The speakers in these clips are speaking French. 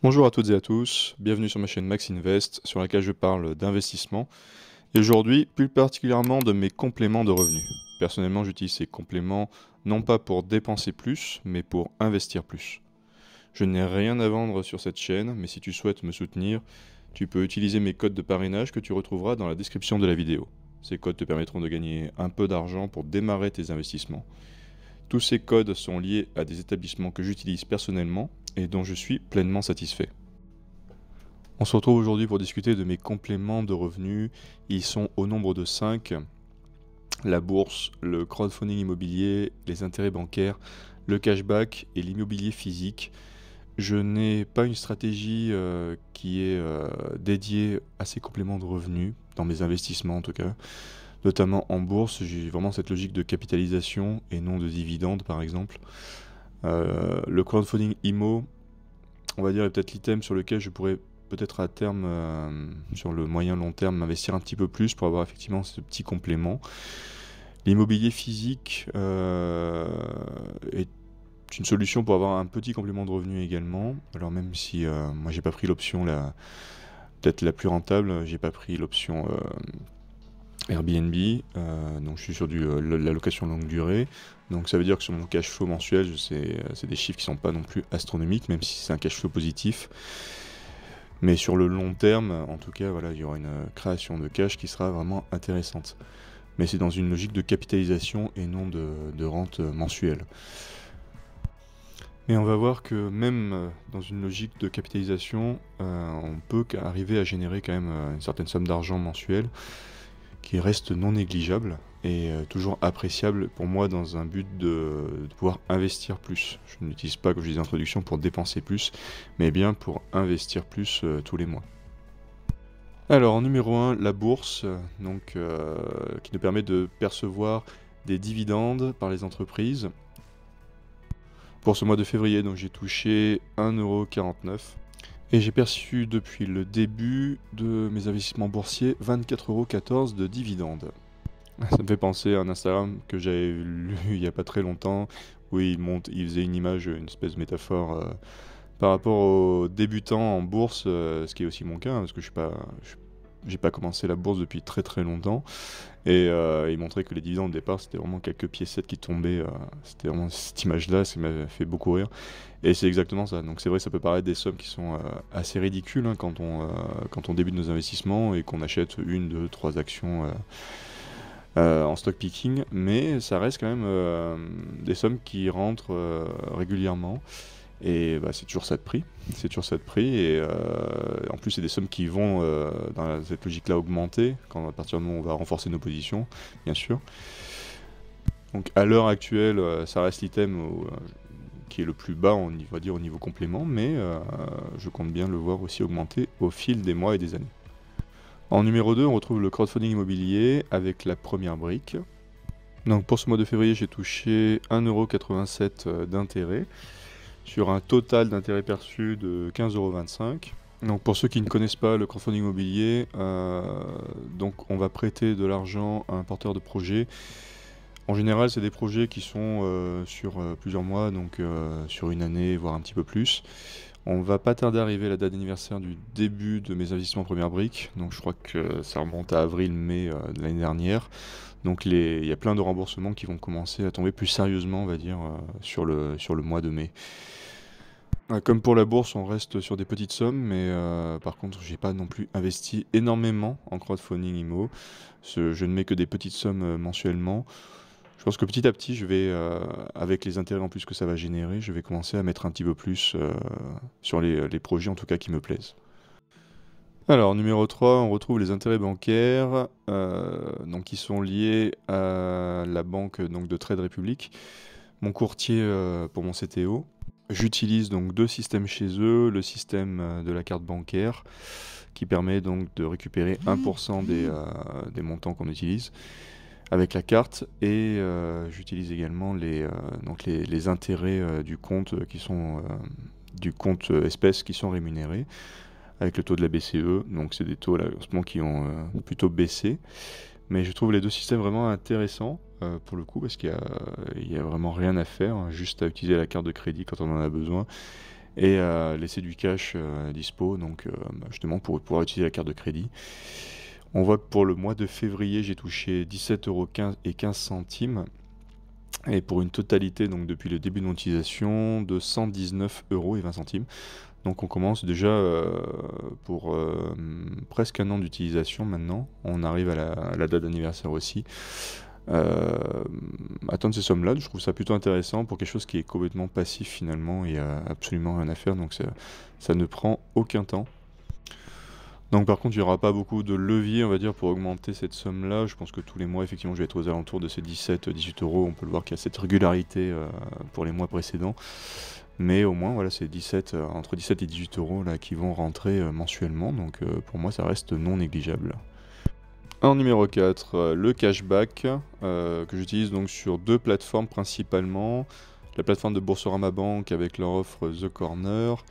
Bonjour à toutes et à tous, bienvenue sur ma chaîne Max Invest sur laquelle je parle d'investissement et aujourd'hui plus particulièrement de mes compléments de revenus. Personnellement j'utilise ces compléments non pas pour dépenser plus mais pour investir plus. Je n'ai rien à vendre sur cette chaîne mais si tu souhaites me soutenir, tu peux utiliser mes codes de parrainage que tu retrouveras dans la description de la vidéo. Ces codes te permettront de gagner un peu d'argent pour démarrer tes investissements. Tous ces codes sont liés à des établissements que j'utilise personnellement et dont je suis pleinement satisfait. On se retrouve aujourd'hui pour discuter de mes compléments de revenus. Ils sont au nombre de 5. La bourse, le crowdfunding immobilier, les intérêts bancaires, le cashback et l'immobilier physique. Je n'ai pas une stratégie qui est dédiée à ces compléments de revenus, dans mes investissements en tout cas. Notamment en bourse, j'ai vraiment cette logique de capitalisation et non de dividendes par exemple. Le crowdfunding IMO, on va dire, est peut-être l'item sur lequel je pourrais peut-être à terme, sur le moyen long terme, m'investir un petit peu plus pour avoir effectivement ce petit complément. L'immobilier physique est une solution pour avoir un petit complément de revenu également. Alors même si moi j'ai pas pris l'option peut-être la plus rentable, j'ai pas pris l'option Airbnb, donc je suis sur la location longue durée. Donc ça veut dire que sur mon cash flow mensuel, c'est des chiffres qui sont pas non plus astronomiques, même si c'est un cash flow positif. Mais sur le long terme, en tout cas, voilà, il y aura une création de cash qui sera vraiment intéressante. Mais c'est dans une logique de capitalisation et non de rente mensuelle. Et on va voir que même dans une logique de capitalisation, on peut arriver à générer quand même une certaine somme d'argent mensuelle qui reste non négligeable et toujours appréciable pour moi dans un but de pouvoir investir plus. Je n'utilise pas, comme je disais en introduction, pour dépenser plus, mais bien pour investir plus tous les mois. Alors en numéro 1, la bourse, qui nous permet de percevoir des dividendes par les entreprises. Pour ce mois de février, donc j'ai touché 1,49 € et j'ai perçu depuis le début de mes investissements boursiers 24,14 € de dividendes. Ça me fait penser à un Instagram que j'avais lu il n'y a pas très longtemps, où il faisait une image, une espèce de métaphore par rapport aux débutants en bourse, ce qui est aussi mon cas, hein, parce que j'ai pas commencé la bourse depuis très très longtemps. Et il montrait que les dividendes au départ, c'était vraiment quelques piécettes qui tombaient. C'était vraiment cette image-là, ça m'a fait beaucoup rire. Et c'est exactement ça. Donc c'est vrai, ça peut paraître des sommes qui sont assez ridicules hein, quand on débute nos investissements et qu'on achète une, deux, trois actions en stock picking. Mais ça reste quand même des sommes qui rentrent régulièrement. Et bah, c'est toujours ça de prix. C'est toujours ça de prix. Et en plus, c'est des sommes qui vont, dans cette logique-là, augmenter quand à partir du moment où on va renforcer nos positions, bien sûr. Donc à l'heure actuelle, ça reste l'item qui est le plus bas, on va dire, au niveau complément, mais je compte bien le voir aussi augmenter au fil des mois et des années. En numéro 2, on retrouve le crowdfunding immobilier avec la première brique. Donc pour ce mois de février, j'ai touché 1,87 € d'intérêt sur un total d'intérêt perçu de 15,25 €. Donc pour ceux qui ne connaissent pas le crowdfunding immobilier, donc on va prêter de l'argent à un porteur de projet. En général, c'est des projets qui sont sur plusieurs mois, donc sur une année, voire un petit peu plus. On va pas tarder à arriver à la date d'anniversaire du début de mes investissements en première brique, donc je crois que ça remonte à avril-mai de l'année dernière. Donc il y a plein de remboursements qui vont commencer à tomber plus sérieusement, on va dire, sur le mois de mai. Comme pour la bourse, on reste sur des petites sommes, mais par contre, j'ai pas non plus investi énormément en crowdfunding IMO. Je ne mets que des petites sommes mensuellement. Je pense que petit à petit, je vais, avec les intérêts en plus que ça va générer, je vais commencer à mettre un petit peu plus sur les projets en tout cas qui me plaisent. Alors, numéro 3, on retrouve les intérêts bancaires, donc qui sont liés à la banque donc, de Trade Republic, mon courtier pour mon CTO. J'utilise donc deux systèmes chez eux, le système de la carte bancaire qui permet donc de récupérer 1% des montants qu'on utilise avec la carte et j'utilise également les intérêts du compte qui sont du compte espèces qui sont rémunérés avec le taux de la BCE. Donc c'est des taux là en ce moment qui ont plutôt baissé. Mais je trouve les deux systèmes vraiment intéressants pour le coup parce qu'il y a vraiment rien à faire, hein, juste à utiliser la carte de crédit quand on en a besoin et laisser du cash dispo, donc justement pour pouvoir utiliser la carte de crédit. On voit que pour le mois de février, j'ai touché 17,15 € et 15 centimes. Et pour une totalité, donc depuis le début de mon utilisation, de 119,20 €. Donc on commence déjà pour presque un an d'utilisation maintenant. On arrive à la date d'anniversaire aussi. Atteindre ces sommes-là, je trouve ça plutôt intéressant pour quelque chose qui est complètement passif finalement et absolument rien à faire. Donc ça ne prend aucun temps. Donc par contre, il n'y aura pas beaucoup de levier, on va dire, pour augmenter cette somme-là. Je pense que tous les mois, effectivement, je vais être aux alentours de ces 17-18 €. On peut le voir qu'il y a cette régularité pour les mois précédents. Mais au moins, voilà, c'est entre 17 et 18 € là, qui vont rentrer mensuellement. Donc pour moi, ça reste non négligeable. En numéro 4, le cashback, que j'utilise donc sur 2 plateformes principalement. La plateforme de Boursorama Bank avec leur offre The Corner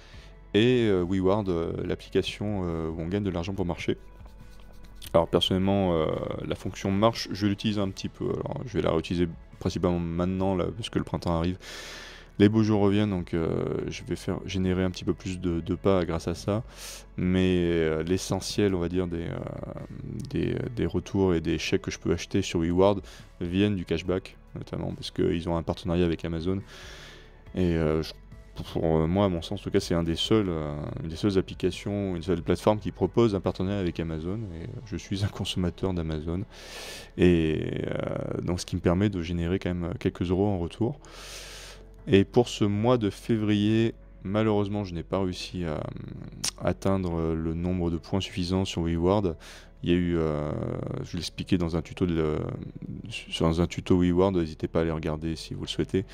et WeWard, l'application où on gagne de l'argent pour marcher. Alors personnellement, la fonction marche, je l'utilise un petit peu. Alors, je vais la réutiliser principalement maintenant, là, parce que le printemps arrive. Les beaux jours reviennent, donc je vais générer un petit peu plus de pas grâce à ça. Mais l'essentiel, on va dire, des retours et des chèques que je peux acheter sur WeWard viennent du cashback, notamment parce qu'ils ont un partenariat avec Amazon. Et pour moi, à mon sens, en tout cas, c'est une des seules applications, une seule plateforme qui propose un partenariat avec Amazon. Et je suis un consommateur d'Amazon. Et donc, ce qui me permet de générer quand même quelques euros en retour. Et pour ce mois de février, malheureusement, je n'ai pas réussi à atteindre le nombre de points suffisants sur WeWard. Il y a eu, je l'expliquais dans un tuto WeWard, n'hésitez pas à aller regarder si vous le souhaitez.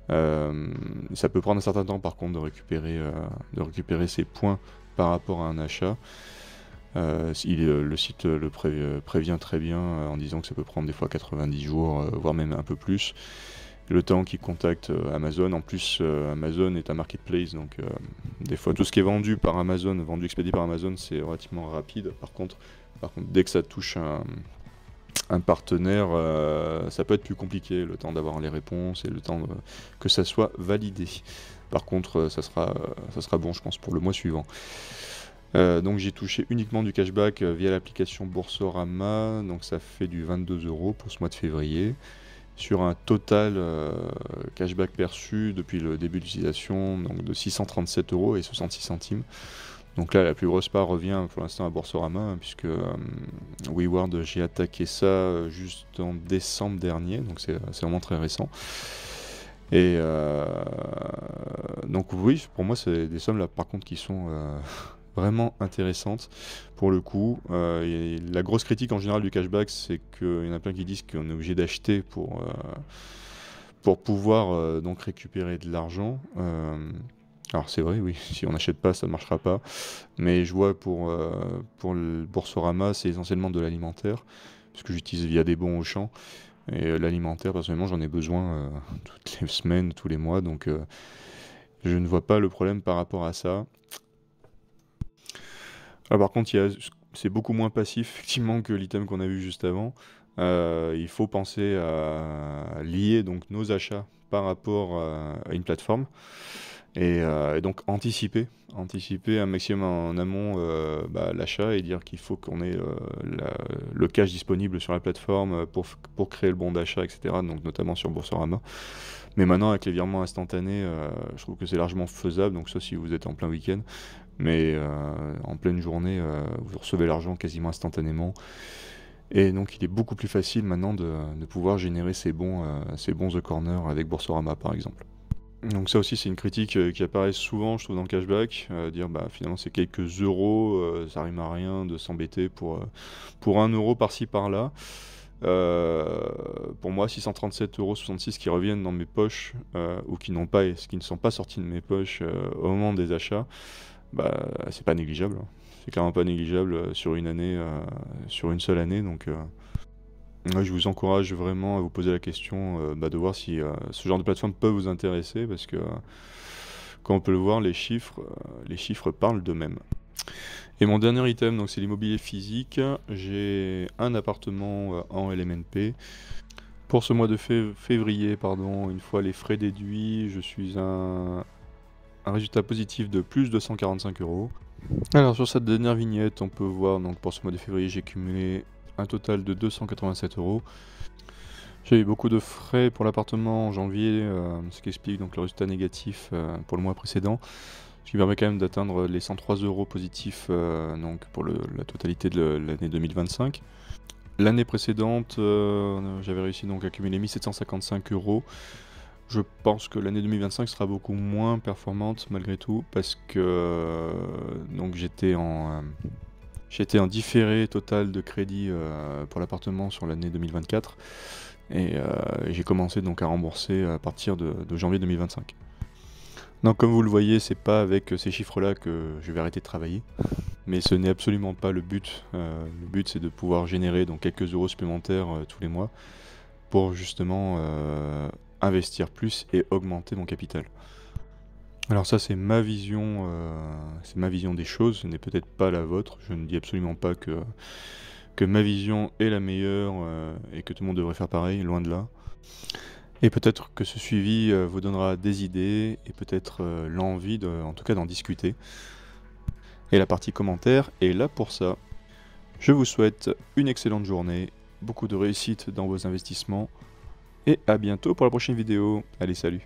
Ça peut prendre un certain temps par contre de récupérer ces points par rapport à un achat. Le site le prévient très bien en disant que ça peut prendre des fois 90 jours, voire même un peu plus. Le temps qu'ils contactent Amazon. En plus, Amazon est un marketplace, donc des fois tout ce qui est vendu par Amazon, expédié par Amazon, c'est relativement rapide. Par contre, dès que ça touche un partenaire, ça peut être plus compliqué, le temps d'avoir les réponses et le temps que ça soit validé. Par contre, ça sera bon, je pense, pour le mois suivant. Donc j'ai touché uniquement du cashback via l'application Boursorama, donc ça fait du 22 € pour ce mois de février. Sur un total cashback perçu depuis le début d'utilisation, donc de 637,66 €. Donc là, la plus grosse part revient pour l'instant à Boursorama, hein, puisque WeWard, j'ai attaqué ça juste en décembre dernier, donc c'est vraiment très récent. Et donc oui, pour moi, c'est des sommes là, par contre, qui sont vraiment intéressantes pour le coup. Et la grosse critique en général du cashback, c'est qu'il y en a plein qui disent qu'on est obligé d'acheter pour pouvoir donc récupérer de l'argent. Alors c'est vrai, oui, si on n'achète pas, ça ne marchera pas. Mais je vois pour le Boursorama, c'est essentiellement de l'alimentaire, puisque j'utilise via des bons Auchan. Et l'alimentaire, personnellement, j'en ai besoin toutes les semaines, tous les mois, donc je ne vois pas le problème par rapport à ça. Ah, par contre, c'est beaucoup moins passif, effectivement, que l'item qu'on a vu juste avant. Il faut penser à lier donc nos achats par rapport à une plateforme. Et donc anticiper un maximum en amont l'achat et dire qu'il faut qu'on ait le cash disponible sur la plateforme pour créer le bon d'achat, etc. Donc notamment sur Boursorama. Mais maintenant avec les virements instantanés, je trouve que c'est largement faisable, donc sauf si vous êtes en plein week-end. Mais en pleine journée, vous recevez l'argent quasiment instantanément. Et donc il est beaucoup plus facile maintenant de pouvoir générer ces bons The Corner avec Boursorama par exemple. Donc ça aussi c'est une critique qui apparaît souvent je trouve dans le cashback, dire finalement c'est quelques euros, ça rime à rien de s'embêter pour 1 € par-ci par-là. Pour moi 637,66 € qui reviennent dans mes poches ou qui ne sont pas sortis de mes poches au moment des achats, c'est pas négligeable, hein. C'est clairement pas négligeable sur une année, sur une seule année, donc ouais, je vous encourage vraiment à vous poser la question de voir si ce genre de plateforme peut vous intéresser, parce que comme on peut le voir, les chiffres parlent d'eux-mêmes. Et mon dernier item, donc c'est l'immobilier physique. J'ai un appartement en LMNP. Pour ce mois de février, une fois les frais déduits, je suis à un résultat positif de plus 245 €. Alors sur cette dernière vignette, on peut voir donc pour ce mois de février, j'ai cumulé un total de 287 €. J'ai eu beaucoup de frais pour l'appartement en janvier, ce qui explique donc le résultat négatif pour le mois précédent, ce qui permet quand même d'atteindre les 103 € positifs donc pour la totalité de l'année 2025. L'année précédente, j'avais réussi donc à cumuler 1 755 €. Je pense que l'année 2025 sera beaucoup moins performante malgré tout parce que donc j'étais en différé total de crédit pour l'appartement sur l'année 2024 et j'ai commencé donc à rembourser à partir de janvier 2025. Donc comme vous le voyez, c'est pas avec ces chiffres-là que je vais arrêter de travailler, mais ce n'est absolument pas le but. Le but c'est de pouvoir générer donc quelques euros supplémentaires tous les mois pour justement investir plus et augmenter mon capital. Alors ça c'est ma vision des choses, ce n'est peut-être pas la vôtre. Je ne dis absolument pas que ma vision est la meilleure et que tout le monde devrait faire pareil, loin de là. Et peut-être que ce suivi vous donnera des idées et peut-être l'envie en tout cas d'en discuter. Et la partie commentaires est là pour ça. Je vous souhaite une excellente journée, beaucoup de réussite dans vos investissements et à bientôt pour la prochaine vidéo. Allez, salut!